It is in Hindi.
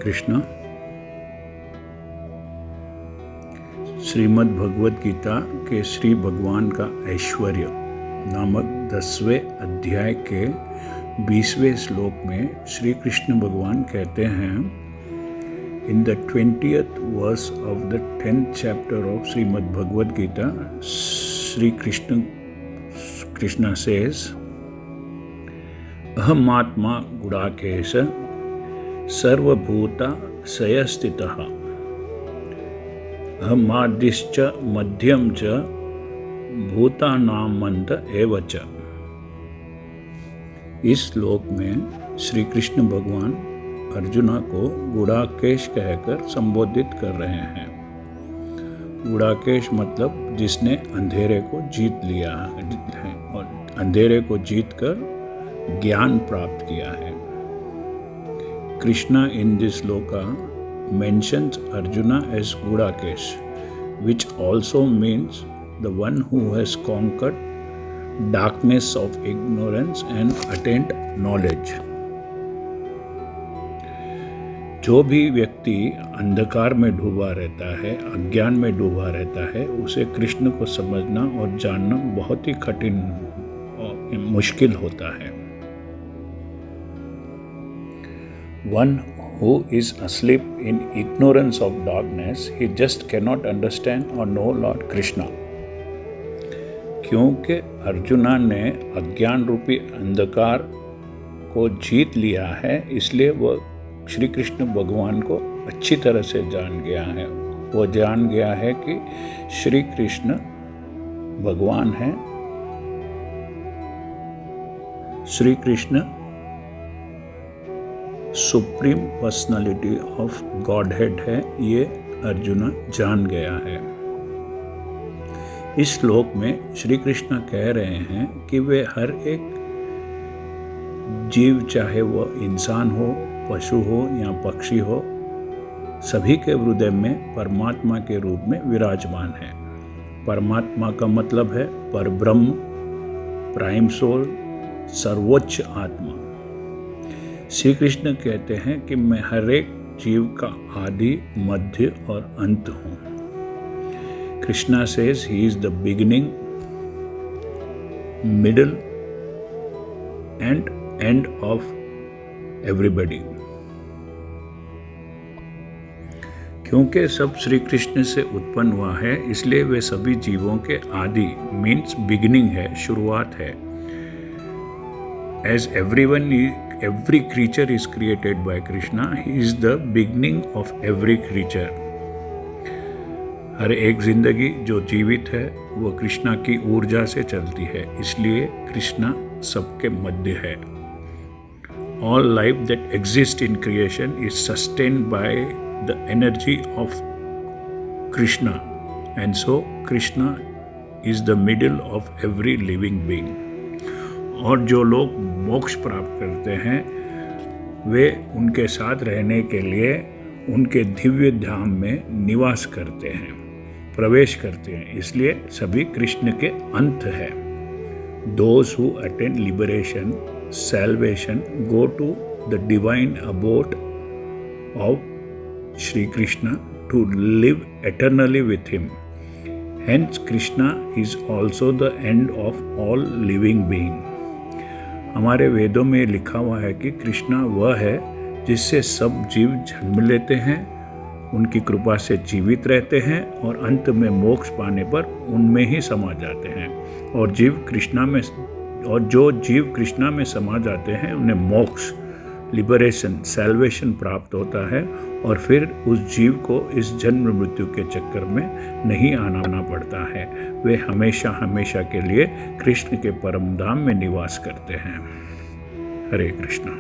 कृष्ण। श्रीमद् भगवद गीता के श्री भगवान का ऐश्वर्य नामक 10वें अध्याय के 20वें श्लोक में श्री कृष्ण भगवान कहते हैं, in the 20th verse of the 10th chapter of Srimad Bhagavad Gita, Sri Krishna says, Ahamatma Gudakesha Sarvabhuta Sayastitaha Ahamadischa Madhyamcha Bhutanamanta Evacha। इस श्लोक में श्री कृष्ण भगवान अर्जुना को गुड़ाकेश कहकर संबोधित कर रहे हैं। गुड़ाकेश मतलब जिसने अंधेरे को जीत लिया है और अंधेरे को जीतकर ज्ञान प्राप्त किया है। Krishna in this shloka mentions Arjuna as Gudakesh, which also means the one who has conquered darkness of ignorance and attained knowledge। जो भी व्यक्ति अंधकार में डूबा रहता है, अज्ञान में डूबा रहता है, उसे कृष्ण को समझना और जानना बहुत ही कठिन और मुश्किल होता है। One who is asleep in ignorance of darkness, he just cannot understand or know Lord Krishna। क्योंकि अर्जुना ने अज्ञान रूपी अंधकार को जीत लिया है, इसलिए वह श्री कृष्ण भगवान को अच्छी तरह से जान गया है। वो जान गया है कि श्री कृष्ण भगवान है, Shri Krishna supreme personality of God head है, ये अर्जुना जान गया है। इस श्लोक में श्री कृष्ण कह रहे हैं कि वे हर एक जीव, चाहे वह इंसान हो, पशु हो या पक्षी हो, सभी के हृदय में परमात्मा के रूप में विराजमान है। परमात्मा का मतलब है परब्रह्म, प्राइम सोल, सर्वोच्च आत्मा। श्री कृष्ण कहते हैं कि मैं हर एक जीव का आदि, मध्य और अंत हूँ। Krishna says he is the beginning, middle and end of everybody. क्योंकि सब श्री कृष्ण से उत्पन्न हुआ है, इसलिए वे सभी जीवों के आदि मीन्स बिगिनिंग है, शुरुआत है। As every creature is created by Krishna, he is the beginning of every creature। हर एक जिंदगी जो जीवित है वो कृष्णा की ऊर्जा से चलती है, इसलिए कृष्णा सबके मध्य है। All life that exists in creation is sustained by the energy of Krishna, and so Krishna is the middle of every living being। और जो लोग मोक्ष प्राप्त करते हैं, वे उनके साथ रहने के लिए उनके दिव्य धाम में निवास करते हैं, प्रवेश करते हैं, इसलिए सभी कृष्ण के अंत है। Those who attain liberation, salvation, go to the divine abode of Shri Krishna to live eternally with him। Hence, Krishna is also the end of all living beings। हमारे वेदों में लिखा हुआ है कि कृष्णा वह है जिससे सब जीव जन्म लेते हैं, उनकी कृपा से जीवित रहते हैं और अंत में मोक्ष पाने पर उनमें ही समा जाते हैं। और जो जीव कृष्णा में समा जाते हैं, उन्हें मोक्ष, लिबरेशन, सैल्वेशन प्राप्त होता है और फिर उस जीव को इस जन्म मृत्यु के चक्कर में नहीं आना पड़ता है। वे हमेशा हमेशा के लिए कृष्ण के परम धाम में निवास करते हैं। हरे कृष्णा।